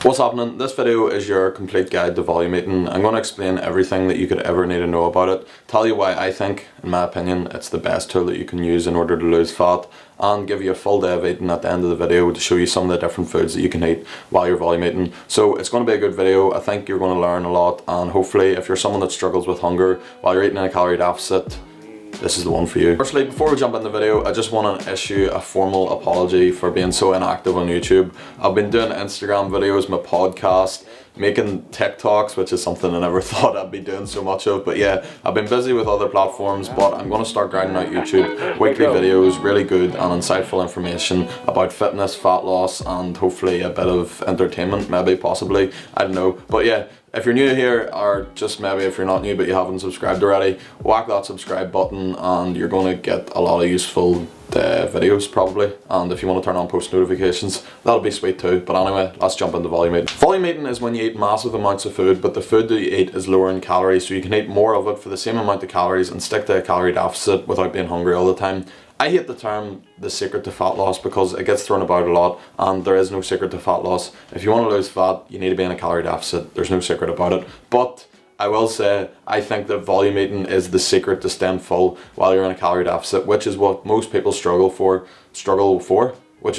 What's happening? This video is your complete guide to volume eating. I'm going to explain everything that you could ever need to know about it, tell you why I think, in my opinion, it's the best tool that you can use in order to lose fat, and give you a full day of eating at the end of the video to show you some of the different foods that you can eat while you're volume eating. So it's going to be a good video. I think you're going to learn a lot, and hopefully if you're someone that struggles with hunger while you're eating in a calorie deficit, this is the one for you. Firstly, before we jump in the video, I just want to issue a formal apology for being so inactive on YouTube. I've been doing Instagram videos, my podcast, making TikToks, which is something I never thought I'd be doing so much of. But yeah, I've been busy with other platforms, but I'm going to start grinding out YouTube. Weekly videos, really good and insightful information about fitness, fat loss, and hopefully a bit of entertainment, maybe, possibly. I don't know. But yeah, if you're new here, or just maybe if you're not new but you haven't subscribed already, whack that subscribe button and you're going to get a lot of useful videos probably. And if you want to turn on post notifications, that'll be sweet too. But anyway, let's jump into volume eating. Volume eating is when you eat massive amounts of food, but the food that you eat is lower in calories, so you can eat more of it for the same amount of calories and stick to a calorie deficit without being hungry all the time. I hate the term the secret to fat loss because it gets thrown about a lot, and there is no secret to fat loss. If you want to lose fat, you need to be in a calorie deficit. There's no secret about it. But I will say, I think that volume eating is the secret to staying full while you're in a calorie deficit, which is what most people struggle for, which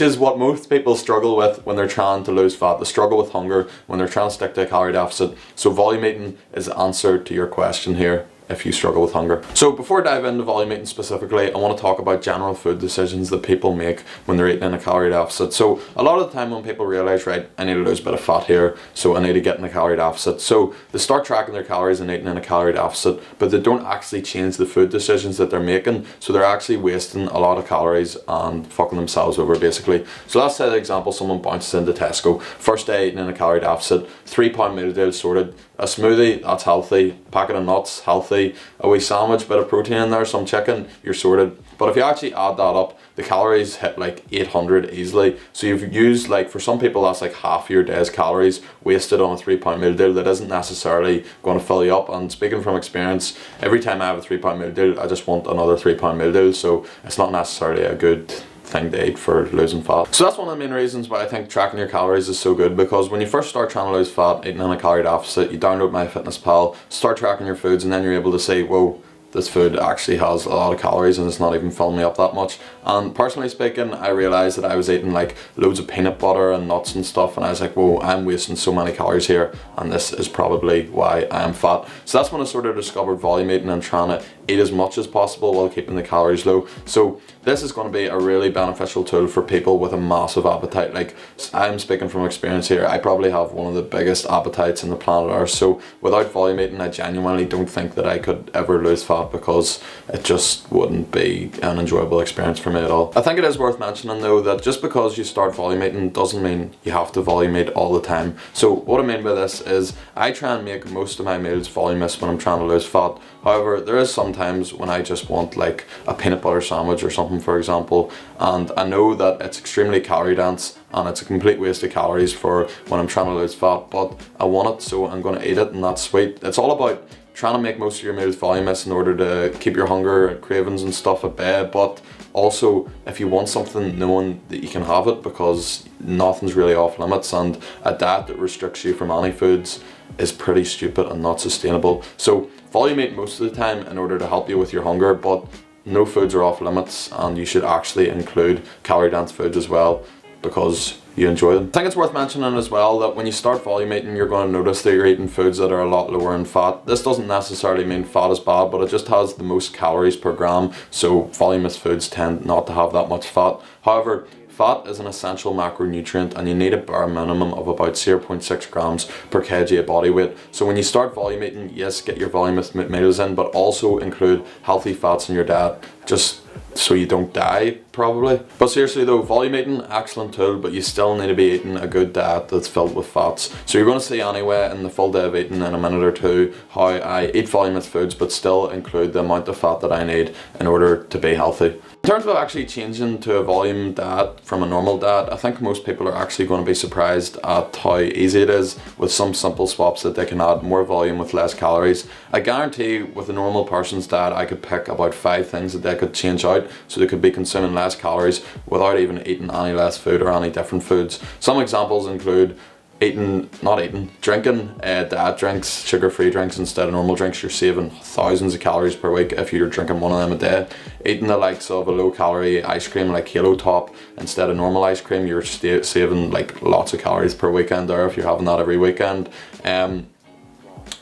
is what most people struggle with when they're trying to lose fat. They struggle with hunger when they're trying to stick to a calorie deficit. So volume eating is the answer to your question here if you struggle with hunger. So before I dive into volume eating specifically, I want to talk about general food decisions that people make when they're eating in a calorie deficit. So a lot of the time when people realize, right, I need to lose a bit of fat here, so I need to get in a calorie deficit. So they start tracking their calories and eating in a calorie deficit, but they don't actually change the food decisions that they're making. So they're actually wasting a lot of calories and fucking themselves over basically. So let's say, the example, someone bounces into Tesco, first day eating in a calorie deficit, 3 pound meal deal sorted, a smoothie, that's healthy, packet of nuts, healthy, a wee sandwich, bit of protein in there, some chicken, you're sorted. But if you actually add that up, the calories hit like 800 easily. So you've used, like, for some people that's like half your day's calories wasted on a 3 pound meal deal that isn't necessarily going to fill you up. And speaking from experience, every time I have a 3 pound meal deal, I just want another 3 pound meal deal. So it's not necessarily a good thing to eat for losing fat. So that's one of the main reasons why I think tracking your calories is so good, because when you first start trying to lose fat eating in a calorie deficit, you download MyFitnessPal, start tracking your foods, and then you're able to say, whoa, this food actually has a lot of calories and it's not even filling me up that much. And personally speaking, I realized that I was eating like loads of peanut butter and nuts and stuff, and I was like, whoa, I'm wasting so many calories here, and this is probably why I am fat. So that's when I sort of discovered volume eating and trying to eat as much as possible while keeping the calories low. So this is going to be a really beneficial tool for people with a massive appetite. Like, I'm speaking from experience here, I probably have one of the biggest appetites in the planet Earth. So without volume eating, I genuinely don't think that I could ever lose fat, because it just wouldn't be an enjoyable experience for me at all. I think it is worth mentioning though that just because you start volume eating doesn't mean you have to volume eat all the time. So what I mean by this is I try and make most of my meals voluminous when I'm trying to lose fat. However, there is sometimes when I just want like a peanut butter sandwich or something, for example, and I know that it's extremely calorie dense and it's a complete waste of calories for when I'm trying to lose fat, but I want it, so I'm going to eat it, and that's sweet. It's all about trying to make most of your meals voluminous in order to keep your hunger and cravings and stuff at bay, but also if you want something, knowing that you can have it, because nothing's really off limits, and a diet that restricts you from any foods is pretty stupid and not sustainable. So volume eat most of the time in order to help you with your hunger, but no foods are off limits, and you should actually include calorie dense foods as well, because you enjoy them. I think it's worth mentioning as well that when you start volume eating, you're going to notice that you're eating foods that are a lot lower in fat. This doesn't necessarily mean fat is bad, but it just has the most calories per gram, so voluminous foods tend not to have that much fat. However, fat is an essential macronutrient, and you need a bare minimum of about 0.6 grams per kg of body weight. So when you start volume eating, yes, get your voluminous meals in, but also include healthy fats in your diet, just so you don't die, probably. But seriously though, volume eating, excellent tool, but you still need to be eating a good diet that's filled with fats. So you're going to see anyway in the full day of eating in a minute or two how I eat voluminous foods but still include the amount of fat that I need in order to be healthy. In terms of actually changing to a volume diet from a normal diet, I think most people are actually going to be surprised at how easy it is with some simple swaps that they can add more volume with less calories. I guarantee with a normal person's diet I could pick about 5 things that they could change out, out, so they could be consuming less calories without even eating any less food or any different foods. Some examples include drinking diet drinks, sugar-free drinks instead of normal drinks. You're saving thousands of calories per week if you're drinking one of them a day. Eating the likes of a low-calorie ice cream like Halo Top instead of normal ice cream, you're saving like lots of calories per weekend there if you're having that every weekend.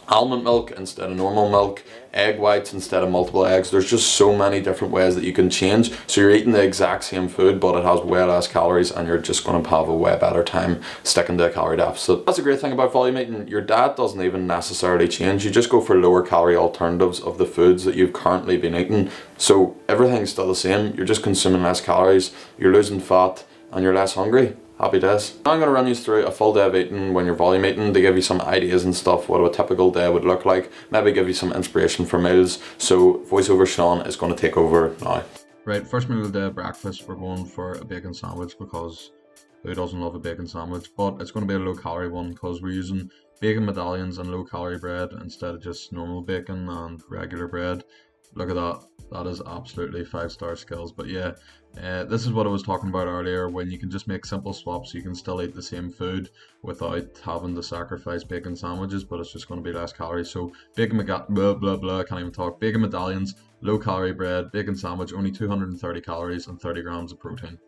Almond milk instead of normal milk, egg whites instead of multiple eggs. There's just so many different ways that you can change. So you're eating the exact same food, but it has way less calories, and you're just going to have a way better time sticking to a calorie deficit. That's a great thing about volume eating. Your diet doesn't even necessarily change. You just go for lower calorie alternatives of the foods that you've currently been eating. So everything's still the same. You're just consuming less calories, you're losing fat, and you're less hungry. Happy days. Now I'm going to run you through a full day of eating when you're volume eating to give you some ideas and stuff what a typical day would look like, maybe give you some inspiration for meals. So voiceover Sean is going to take over now. Right, first meal of the day, breakfast, we're going for a bacon sandwich because who doesn't love a bacon sandwich? But it's going to be a low calorie one because we're using bacon medallions and low calorie bread instead of just normal bacon and regular bread. Look at that. That is absolutely 5-star skills. But yeah, this is what I was talking about earlier, when you can just make simple swaps. You can still eat the same food without having to sacrifice bacon sandwiches, but it's just going to be less calories. So bacon I can't even talk. Bacon medallions, low calorie bread, bacon sandwich, only 230 calories and 30 grams of protein.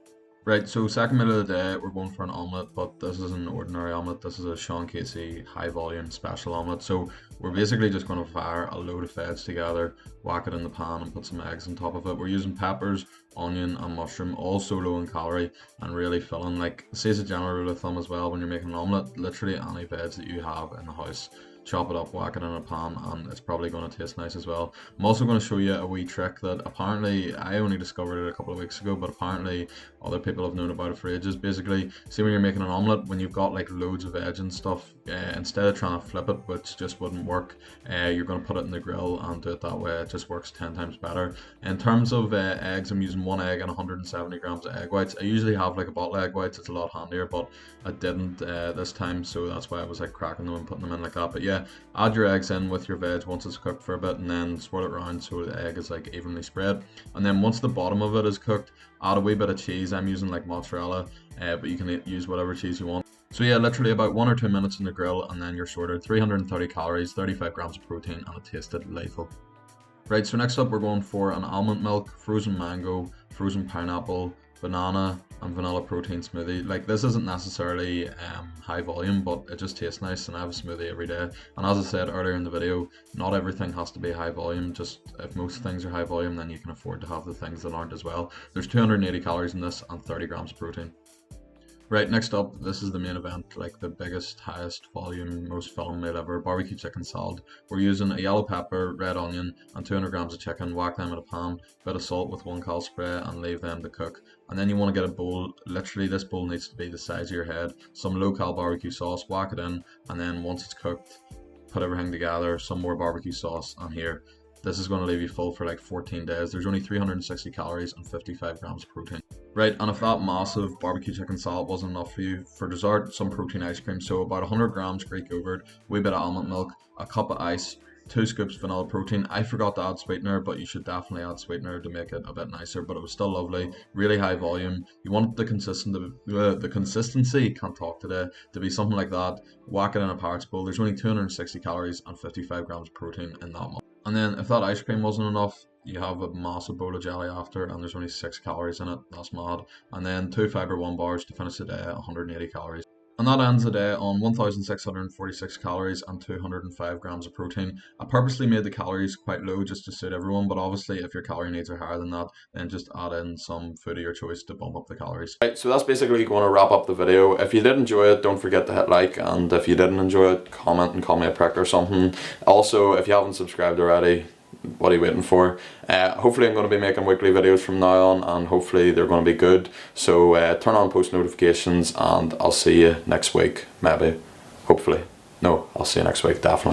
Right, so second meal of the day, we're going for an omelette, but this is an ordinary omelette. This is a Sean Casey high volume special omelette. So we're basically just going to fire a load of veg together, whack it in the pan and put some eggs on top of it. We're using peppers, onion and mushroom, also low in calorie and really filling. Like, say as a general rule of thumb as well, when you're making an omelette, literally any veg that you have in the house, chop it up, whack it in a pan, and it's probably going to taste nice as well. I'm also going to show you a wee trick that apparently I only discovered it a couple of weeks ago, but apparently other people have known about it for ages. Basically, see when you're making an omelette, when you've got like loads of veg and stuff, instead of trying to flip it, which just wouldn't work, you're going to put it in the grill and do it that way. It just works 10 times better. In terms of eggs, I'm using 1 egg and 170 grams of egg whites. I usually have like a bottle of egg whites, it's a lot handier, but I didn't this time, so that's why I was like cracking them and putting them in like that. But yeah, add your eggs in with your veg once it's cooked for a bit, and then swirl it around so the egg is like evenly spread. And then once the bottom of it is cooked, add a wee bit of cheese. I'm using like mozzarella, but you can use whatever cheese you want. So yeah, literally about 1 or 2 minutes in the grill, and then you're sorted. 330 calories, 35 grams of protein, and it tasted delightful. Right, so next up we're going for an almond milk, frozen mango, frozen pineapple, banana and vanilla protein smoothie. Like, this isn't necessarily high volume, but it just tastes nice, and I have a smoothie every day. And as I said earlier in the video, not everything has to be high volume. Just if most things are high volume, then you can afford to have the things that aren't as well. There's 280 calories in this and 30 grams of protein. Right, next up, this is the main event, like the biggest, highest volume, most filling meal ever, barbecue chicken salad. We're using a yellow pepper, red onion, and 200 grams of chicken, whack them in a pan, bit of salt with 1 cal spray, and leave them to cook. And then you want to get a bowl. Literally, this bowl needs to be the size of your head. Some low-cal barbecue sauce, whack it in, and then once it's cooked, put everything together, some more barbecue sauce, and here. This is going to leave you full for like 14 days. There's only 360 calories and 55 grams of protein. Right, and if that massive barbecue chicken salad wasn't enough for you, for dessert, some protein ice cream. So about 100 grams Greek yogurt, wee bit of almond milk, a cup of ice, 2 scoops vanilla protein. I forgot to add sweetener, but you should definitely add sweetener to make it a bit nicer, but it was still lovely. Really high volume. You want the consistency, can't talk today, to be something like that. Whack it in a Pyrex bowl. There's only 260 calories and 55 grams of protein in that one. And then if that ice cream wasn't enough, you have a massive bowl of jelly after, and there's only 6 calories in it. That's mad. And then 2 Fiber One bars to finish the day at 180 calories. And that ends the day on 1,646 calories and 205 grams of protein. I purposely made the calories quite low just to suit everyone, but obviously if your calorie needs are higher than that, then just add in some food of your choice to bump up the calories. Right, so that's basically going to wrap up the video. If you did enjoy it, don't forget to hit like, and if you didn't enjoy it, comment and call me a prick or something. Also, if you haven't subscribed already, what are you waiting for? Hopefully I'm going to be making weekly videos from now on, and hopefully they're going to be good. So turn on post notifications, and I'll see you next week, maybe, hopefully. No, I'll see you next week, definitely.